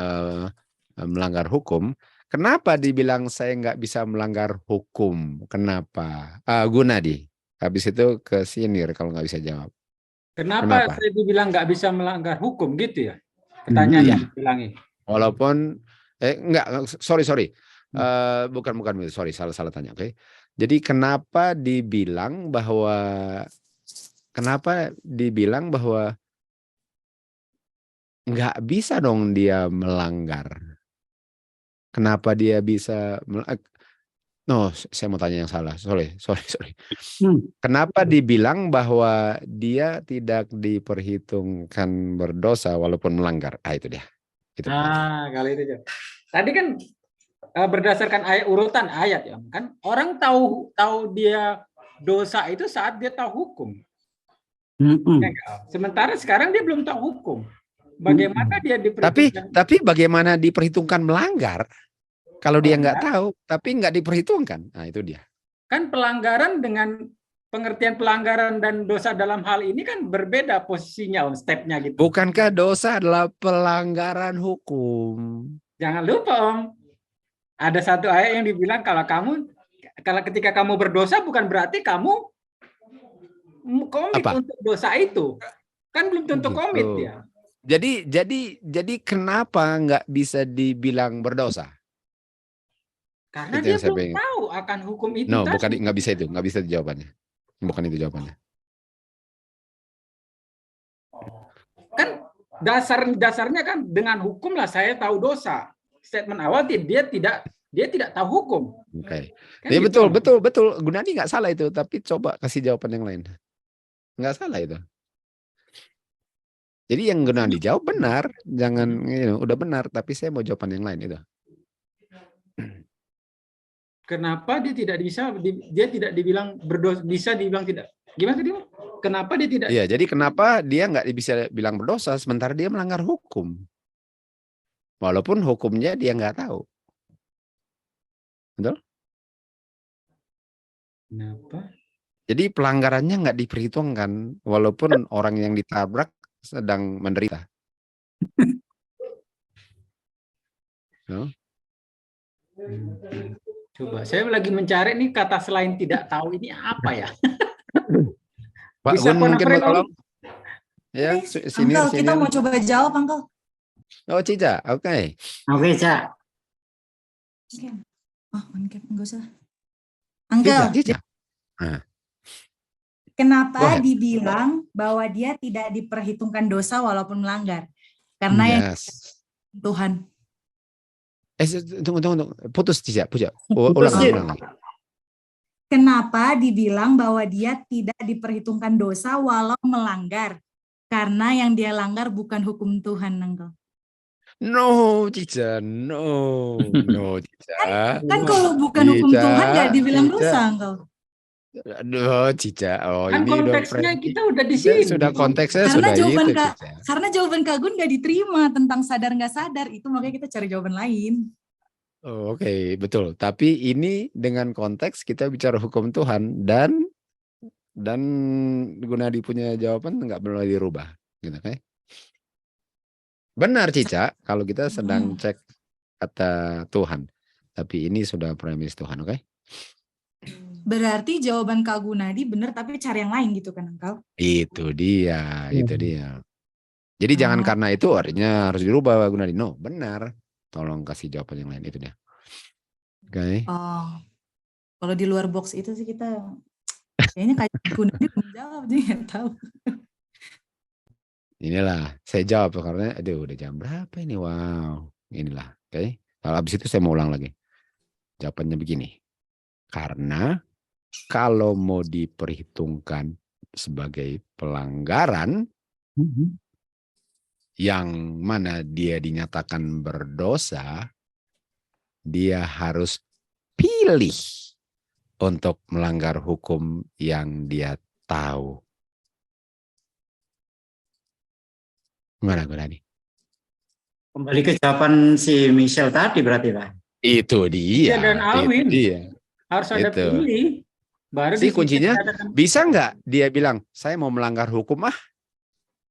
melanggar hukum. Kenapa dibilang saya nggak bisa melanggar hukum? Kenapa? Gunadi. Habis itu ke senior kalau nggak bisa jawab. Kenapa saya dibilang nggak bisa melanggar hukum gitu ya? Pertanyaannya dibilangi. Walaupun enggak, sorry. Bukan sorry, salah tanya. Oke. Jadi kenapa dibilang bahwa nggak bisa dong dia melanggar? Kenapa dia bisa saya mau tanya yang salah. Sorry. Kenapa dibilang bahwa dia tidak diperhitungkan berdosa walaupun melanggar? Itu dia. Kali itu. Tadi kan berdasarkan urutan ayat ya, kan orang tahu dia dosa itu saat dia tahu hukum. Sementara sekarang dia belum tahu hukum. Bagaimana dia diperhitungkan? Tapi bagaimana diperhitungkan melanggar? Kalau dia nggak tahu, tapi nggak diperhitungkan. Nah, itu dia. Kan pelanggaran dengan pengertian pelanggaran dan dosa dalam hal ini kan berbeda posisinya, stepnya gitu. Bukankah dosa adalah pelanggaran hukum? Jangan lupa, Om. Ada satu ayat yang dibilang kalau ketika kamu berdosa bukan berarti kamu komit untuk dosa itu. Kan belum tentu komit ya. Jadi kenapa nggak bisa dibilang berdosa? Karena dia belum tahu akan hukum itu. Bukan, nggak bisa itu jawabannya. Bukan itu jawabannya. Kan dasarnya kan dengan hukum lah saya tahu dosa. Statement awal dia tidak tahu hukum. Oke. Kan Ya gitu. betul. Gunadi nggak salah itu, tapi coba kasih jawaban yang lain. Nggak salah itu. Jadi yang Gunadi jawab benar, jangan udah benar, tapi saya mau jawaban yang lain itu. Kenapa dia tidak dibilang berdosa, bisa dibilang tidak? Gimana tadi? Kenapa dia tidak? Iya, jadi kenapa dia nggak bisa bilang berdosa sementara dia melanggar hukum? Walaupun hukumnya dia nggak tahu. Betul? Kenapa? Jadi pelanggarannya nggak diperhitungkan, walaupun orang yang ditabrak sedang menderita. No? Coba, saya lagi mencari nih kata selain tidak tahu ini apa ya? Pak Bisa Gun mungkin mau Pren, Om? tolong? Ya, senior, Uncle, kita mau coba jawab, Uncle. Oh, Cica, oke. Oke, Cak. Oke. Oh, enggak usah. Uncle, Cica. Nah, Go kenapa ahead. dibilang bahwa dia tidak diperhitungkan dosa walaupun melanggar? Karena yang yes. Tuhan. Tunggu. Putus, Cica. Ulang lagi. Kenapa dibilang bahwa dia tidak diperhitungkan dosa walau melanggar? Karena yang dia langgar bukan hukum Tuhan, Uncle. No, Cica. No, Cica. Kan kalau bukan hukum Tuhan nggak dibilang dosa, Uncle. Aduh, Cica. Oh, Kan ini udah konteksnya kita udah di sini. sudah konteksnya Karena sudah jawaban itu, Cica. karena jawaban Kak Gun nggak diterima tentang sadar nggak sadar, itu makanya kita cari jawaban lain. Oh, oke, betul. Tapi ini dengan konteks kita bicara hukum Tuhan dan Gunadi punya jawaban nggak boleh dirubah, gitu kan? Benar, Cica, kalau kita sedang cek kata Tuhan. Tapi ini sudah premis Tuhan, oke? Berarti jawaban Kak Gunadi benar tapi cari yang lain gitu kan, Uncle? Itu dia. Jadi jangan karena itu artinya harus dirubah, Gunadi. No, benar. Tolong kasih jawaban yang lain, itu dia. Oke. Oh, kalau di luar box itu sih kita kayaknya Kak Gunadi belum jawab, jadi nggak tahu. Inilah saya jawab karena aduh udah jam berapa ini, wow. Inilah, oke. Kalau habis itu saya mau ulang lagi. Jawabannya begini. Karena kalau mau diperhitungkan sebagai pelanggaran yang mana dia dinyatakan berdosa, dia harus pilih untuk melanggar hukum yang dia tahu. Gimana nih? Kembali ke jawaban si Michelle tadi berarti, Pak. Itu dia. Iya, dan Alwin. Itu dia. Harus ada Itu. pilih. Baru Si di situ kuncinya dikatakan, bisa nggak dia bilang saya mau melanggar hukum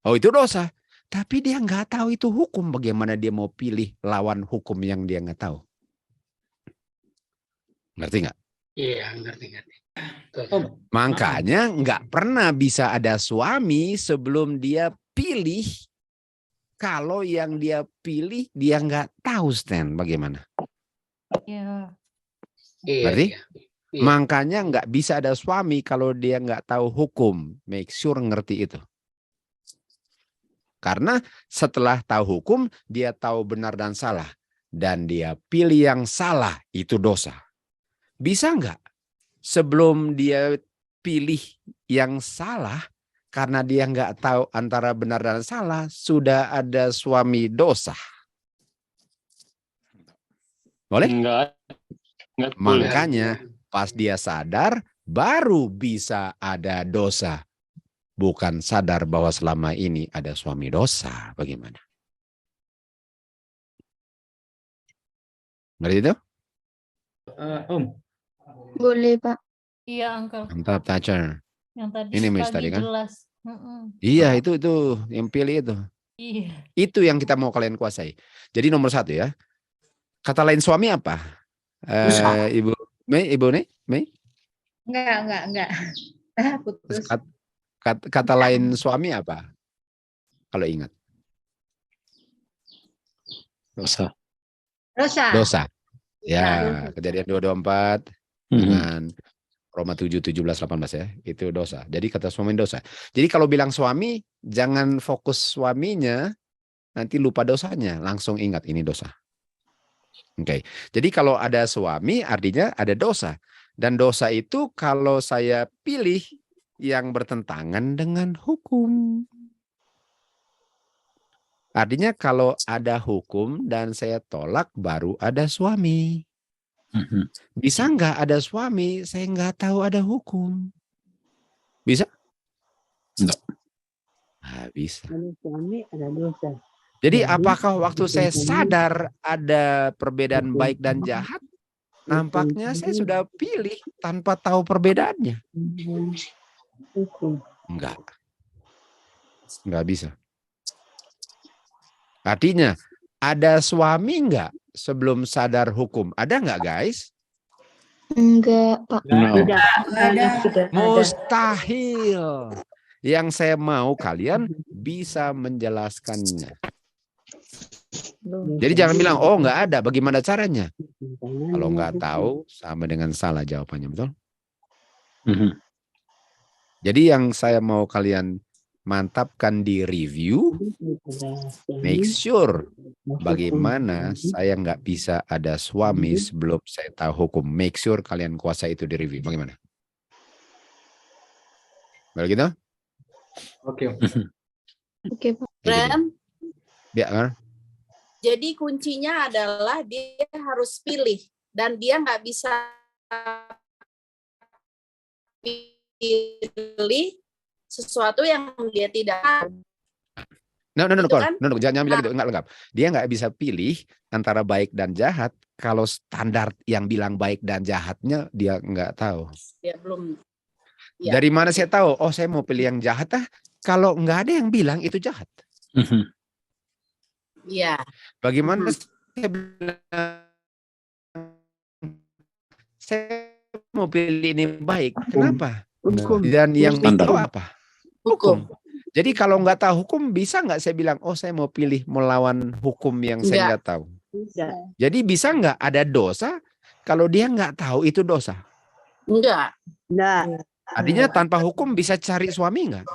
oh itu dosa, tapi dia nggak tahu itu hukum, bagaimana dia mau pilih lawan hukum yang dia nggak tahu? Ngerti nggak? Iya, ngerti. Makanya nggak pernah bisa ada suami sebelum dia pilih, kalau yang dia pilih dia nggak tahu Stan bagaimana. Iya. Berarti? Makanya nggak bisa ada suami kalau dia nggak tahu hukum. Make sure ngerti itu. Karena setelah tahu hukum, dia tahu benar dan salah. Dan dia pilih yang salah, itu dosa. Bisa nggak? Sebelum dia pilih yang salah, karena dia nggak tahu antara benar dan salah, sudah ada suami dosa. Boleh? Enggak. Makanya pas dia sadar, baru bisa ada dosa. Bukan sadar bahwa selama ini ada suami dosa. Bagaimana? Ngerti itu? Om. Boleh, Pak. Iya, Uncle. Mantap, Thatcher. Yang tadi Ini Miss tadi kan? jelas. Iya, itu yang pilih itu. Iya. Itu yang kita mau kalian kuasai. Jadi nomor 1 ya. Kata lain suami apa? Ibu Mei? Enggak. Putus. Kata lain suami apa? Kalau ingat. Dosa. Ya, Kejadian 2:24 dengan Roma 7:17-18 ya. Itu dosa. Jadi kata suami dosa. Jadi kalau bilang suami, jangan fokus suaminya, nanti lupa dosanya. Langsung ingat ini dosa. Oke. Jadi kalau ada suami artinya ada dosa. Dan dosa itu kalau saya pilih yang bertentangan dengan hukum. Artinya kalau ada hukum dan saya tolak baru ada suami. Bisa nggak ada suami, saya nggak tahu ada hukum. Bisa? Enggak. Bisa. Ada suami, ada dosa. Jadi apakah waktu saya sadar ada perbedaan baik dan jahat, nampaknya saya sudah pilih tanpa tahu perbedaannya? Enggak bisa. Artinya, ada suami nggak sebelum sadar hukum? Ada nggak, guys? Enggak, Pak. Mustahil. Yang saya mau kalian bisa menjelaskannya. Jadi jangan bilang, oh nggak ada, bagaimana caranya? Kalau nggak tahu, sama dengan salah jawabannya, betul? Jadi yang saya mau kalian mantapkan di review, make sure bagaimana saya nggak bisa ada suami sebelum saya tahu hukum. Make sure kalian kuasai itu di review. Bagaimana? Begitu? Oke. Oke, Pak. Rem, Ya, kan? jadi kuncinya adalah dia harus pilih dan dia nggak bisa pilih sesuatu yang dia tidak tahu. Jangan bilang gitu, enggak lengkap. Dia nggak bisa pilih antara baik dan jahat kalau standar yang bilang baik dan jahatnya dia nggak tahu. Dia belum. Ya. Dari mana saya tahu? Oh, saya mau pilih yang jahat kalau nggak ada yang bilang itu jahat. Iya. Bagaimana saya bilang saya mau pilih ini baik? Kenapa? Dan yang tahu apa? Hukum. Jadi kalau nggak tahu hukum, bisa nggak saya bilang, oh saya mau pilih melawan hukum yang saya nggak tahu? Jadi bisa nggak ada dosa kalau dia nggak tahu itu dosa? Enggak. Artinya tanpa hukum bisa cari suami nggak?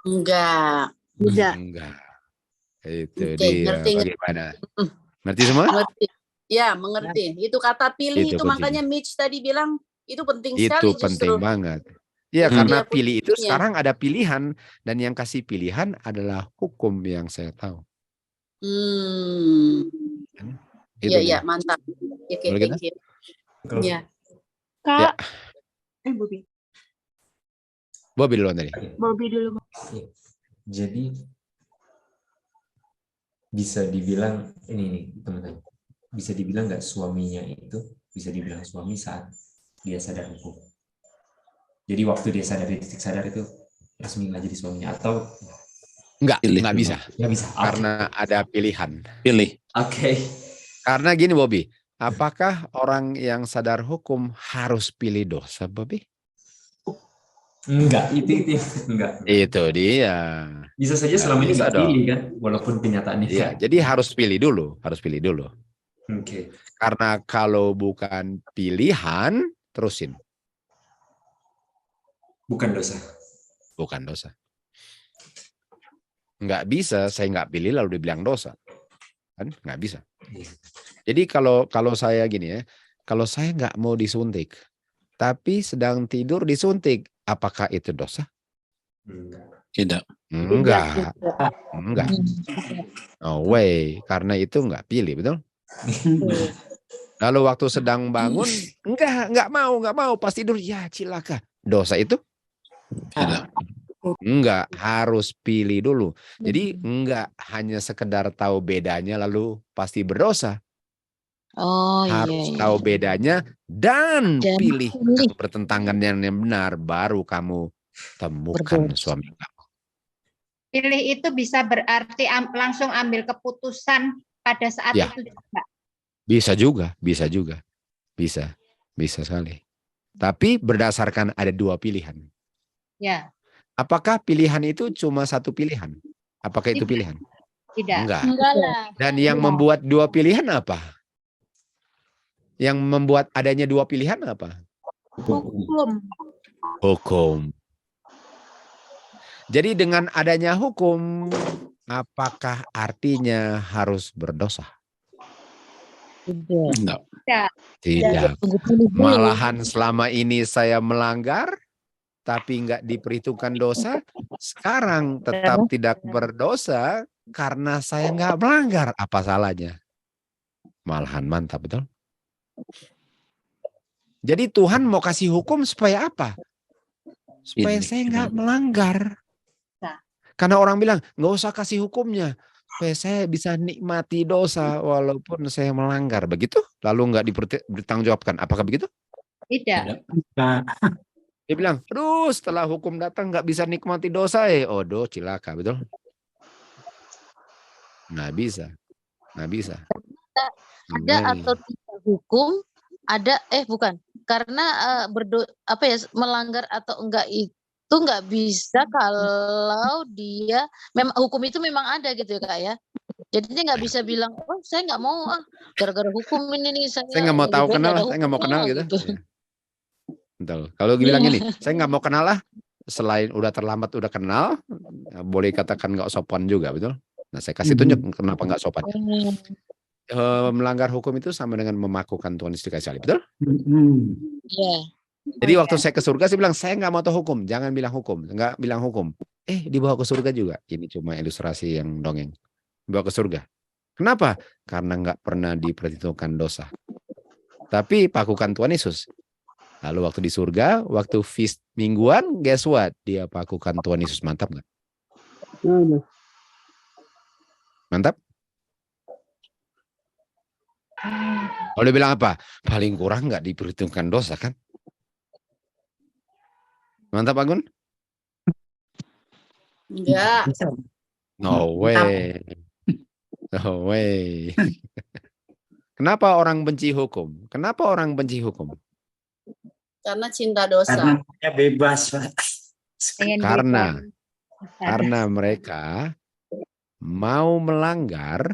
Enggak. Enggak. Itu dia. Ngerti. Bagaimana? Ngerti semua? Mengerti. Ya, mengerti. Itu kata pilih itu makanya Mitch tadi bilang itu penting sekali. Itu penting banget. Ya, karena pilih itu sekarang ada pilihan dan yang kasih pilihan adalah hukum yang saya tahu. Iya, mantap. Oke, thank you. Ya. Kak. Ya. Bobby. Bobby duluan tadi. Bobby dulu. Jadi bisa dibilang ini nih teman-teman. Bisa dibilang nggak suaminya itu bisa dibilang suami saat dia sadar hukum. Jadi waktu dia sadar di titik sadar itu resmi nggak jadi suaminya atau nggak bisa. Nggak bisa. Karena ada pilihan. Pilih. Oke. Karena gini Bobby, apakah orang yang sadar hukum harus pilih dosa, Bobby? Enggak, itu enggak. Itu dia. Bisa saja selama ini bisa nggak pilih kan, walaupun kenyataannya. Iya, jadi harus pilih dulu, Oke. Karena kalau bukan pilihan, terusin. Bukan dosa. Bukan dosa. Nggak bisa, saya nggak pilih lalu dibilang dosa. Kan nggak bisa. Jadi kalau saya gini ya, kalau saya nggak mau disuntik, tapi sedang tidur disuntik, apakah itu dosa? Tidak. Enggak. No way. Karena itu nggak pilih, betul? Lalu waktu sedang bangun, enggak mau pas tidur, ya cilaka. Dosa itu? Enggak, harus pilih dulu. Jadi enggak hanya sekedar tahu bedanya lalu pasti berdosa. Harus tahu bedanya dan pilih pertentangan yang benar, baru kamu temukan suami kamu. Pilih itu bisa berarti langsung ambil keputusan pada saat itu juga. Bisa juga. Bisa sekali. Tapi berdasarkan ada dua pilihan. Ya. Apakah pilihan itu cuma satu pilihan? Apakah itu pilihan? Tidak. Enggak. Lah. Dan yang membuat dua pilihan apa? Yang membuat adanya dua pilihan apa? Hukum. Jadi dengan adanya hukum, apakah artinya harus berdosa? Tidak. Malahan selama ini saya melanggar, tapi nggak diperhitungkan dosa. Sekarang tetap tidak berdosa karena saya nggak melanggar. Apa salahnya? Malahan mantap, betul? Jadi Tuhan mau kasih hukum supaya apa? Supaya saya nggak melanggar. Karena orang bilang nggak usah kasih hukumnya, supaya saya bisa nikmati dosa walaupun saya melanggar. Begitu? Lalu nggak dipertanggungjawabkan. Apakah begitu? Tidak. Dia bilang, aduh setelah hukum datang nggak bisa nikmati dosa. Cilaka, betul? Nggak bisa. Nggak bisa. Ada atau tidak hukum, ada bukan. Karena melanggar atau enggak itu nggak bisa kalau dia memang hukum itu memang ada gitu ya Kak ya. Jadinya nggak bisa bilang, oh saya nggak mau gara-gara hukum ini nih saya nggak mau tahu lebih baik kenal, nggak ada saya nggak mau kenal hukumnya gitu. gitu. Ya. Betul. Kalau bilang gini, saya nggak mau kenal lah. Selain udah terlambat udah kenal, boleh katakan nggak sopan juga, betul? Nah saya kasih tunjuk kenapa nggak sopan. Melanggar hukum itu sama dengan memakukan Tuhan Yesus dikasih salib, betul? Iya. Jadi waktu saya ke surga saya bilang saya nggak mau tahu hukum, jangan bilang hukum, nggak bilang hukum. Dibawa ke surga juga. Ini cuma ilustrasi yang dongeng. Dibawa ke surga. Kenapa? Karena nggak pernah diperhitungkan dosa. Tapi pakukan Tuhan Yesus. Lalu waktu di surga, waktu feast mingguan, guess what? Dia pakukan Tuhan Yesus. Mantap nggak? Mantap? Kalau dia bilang apa? Paling kurang nggak diperhitungkan dosa kan? Mantap Agun? Enggak. No way. No way. Kenapa orang benci hukum? Kenapa orang benci hukum? Karena cinta dosa. Karena dia bebas, Pak. Karena mereka mau melanggar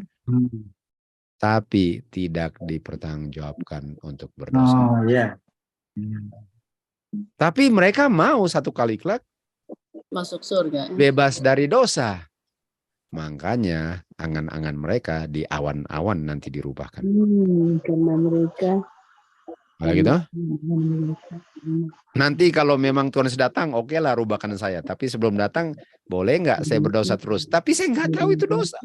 tapi tidak dipertanggungjawabkan untuk berdosa. Oh iya. Tapi mereka mau satu kali kelak Masuk surga. bebas dari dosa. Makanya angan-angan mereka di awan-awan nanti dirubahkan. Karena mereka Nah, gitu. Nanti kalau memang Tuhan Yesus datang, oke lah rubahkan saya. Tapi sebelum datang, boleh nggak saya berdosa terus? Tapi saya nggak tahu itu dosa.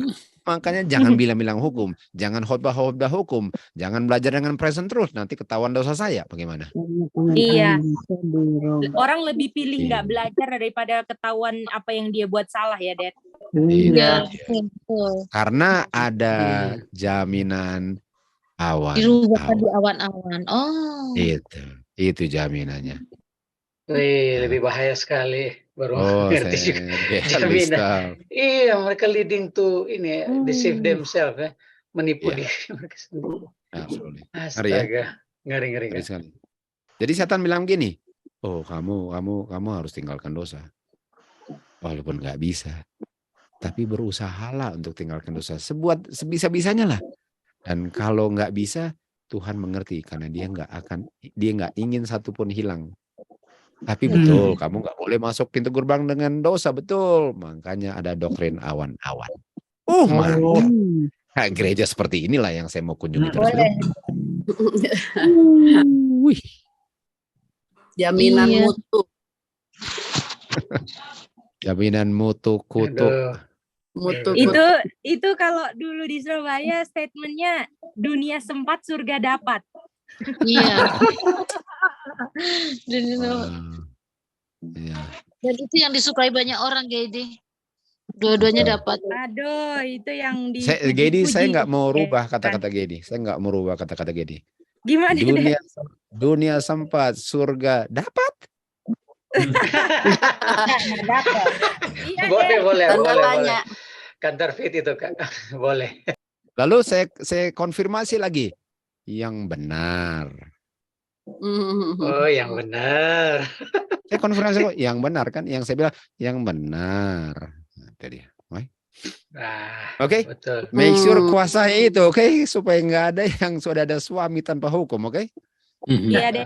Makanya jangan bilang-bilang hukum. Jangan khotbah-khotbah hukum. Jangan belajar dengan present terus. Nanti ketahuan dosa saya. Bagaimana? Iya. Orang lebih pilih nggak belajar daripada ketahuan apa yang dia buat salah ya, Dad. Iya. Karena ada jaminan awan. Dirubahkan di awan-awan. Oh. Itu jaminannya. Wih, lebih bahaya sekali. Baru ngerti juga. Jaminan. Iya, mereka leading to ini, deceive themselves, menipu diri mereka sendiri. Astaga, ngeri. Sekali. Jadi setan bilang gini, oh kamu harus tinggalkan dosa. Walaupun nggak bisa, tapi berusahalah untuk tinggalkan dosa. Sebisa-bisanya lah. Dan kalau nggak bisa, Tuhan mengerti karena dia nggak ingin satupun hilang. Tapi betul, kamu nggak boleh masuk pintu gerbang dengan dosa, betul. Makanya ada doktrin awan-awan. Mantap. Nah, gereja seperti inilah yang saya mau kunjungi terus. Wih. Jaminan mutu. Jaminan mutu kutu. Itu kalau dulu di Surabaya statementnya dunia sempat surga dapat. Iya. Dan itu yang disukai banyak orang, Gede. Dua-duanya dapat. Aduh, itu yang di. Gedi, saya nggak mau rubah kata-kata Gedi. Saya nggak mau rubah kata-kata Gedi. Gimana? Dunia sempat surga dapat. Boleh. Kantor fit itu Kak. Boleh. Lalu saya konfirmasi lagi. Yang benar. Oh, yang benar. Saya konfirmasi kok yang benar kan? Yang saya bilang yang benar. Nah, tadi. Oke. Make sure kuasai itu, oke? Supaya nggak ada yang sudah ada suami tanpa hukum, oke? Iya deh.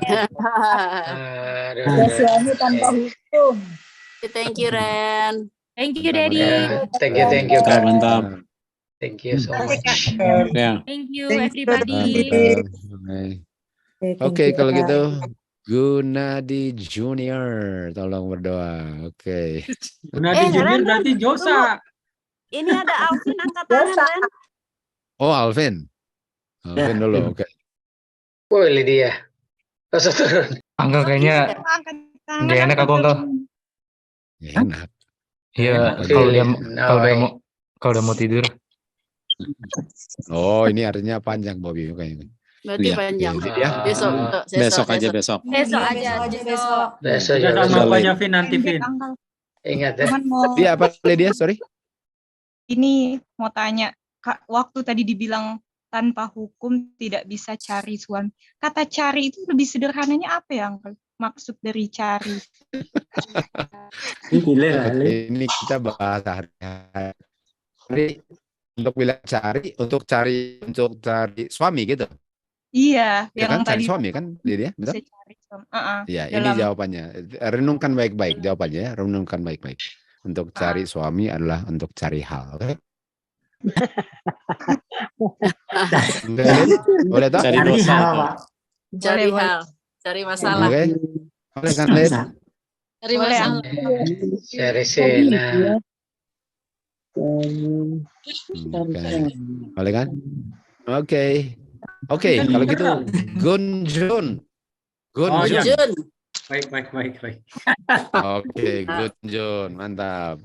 Suami tanpa hukum. Thank you, Ren. Thank you, Daddy. Thank you, Kak. Mantap. Thank you so much. Thank you, everybody. Oke, kalau gitu Gunadi Junior, tolong berdoa. Oke. Gunadi Junior berarti Josa. Ini ada Alvin angkat tangan. Oh, Alvin. Alvin dulu, oke. Woi, Lydia. Masa turun. Angga kayaknya nggak enak aku, Angga. Enak. Iya, kalau udah mau tidur. Oh, ini artinya panjang, Bobby kayaknya. Berarti panjang. Besok aja. Besok. Sudah namanya Vin nanti Vin. Ingat ya. Dia apa Lydia? Sorry. Ini mau tanya, waktu tadi dibilang tanpa hukum tidak bisa cari suami. Kata cari itu lebih sederhananya apa ya, Uncle? Maksud dari cari. Ini kita bahas hari untuk bilang cari, untuk cari suami gitu. Iya, Ya yang kan cari tadi suami kan dia, bisa betul? cari suami. Ya, ini Dalam jawabannya. Renungkan baik-baik jawabannya ya, renungkan baik-baik. Untuk cari suami adalah untuk cari hal. Oke? Boleh toh? Cari hal, Pak. Cari Boleh, hal, cari masalah. Oke. Boleh kan, Lid? Cari boleh, masalah. Cari Sena. Boleh kan? Oke. Oke, kalau gitu Gunjun. Oh, iya. Gunjun. Baik. Oke, Gunjun. Mantap.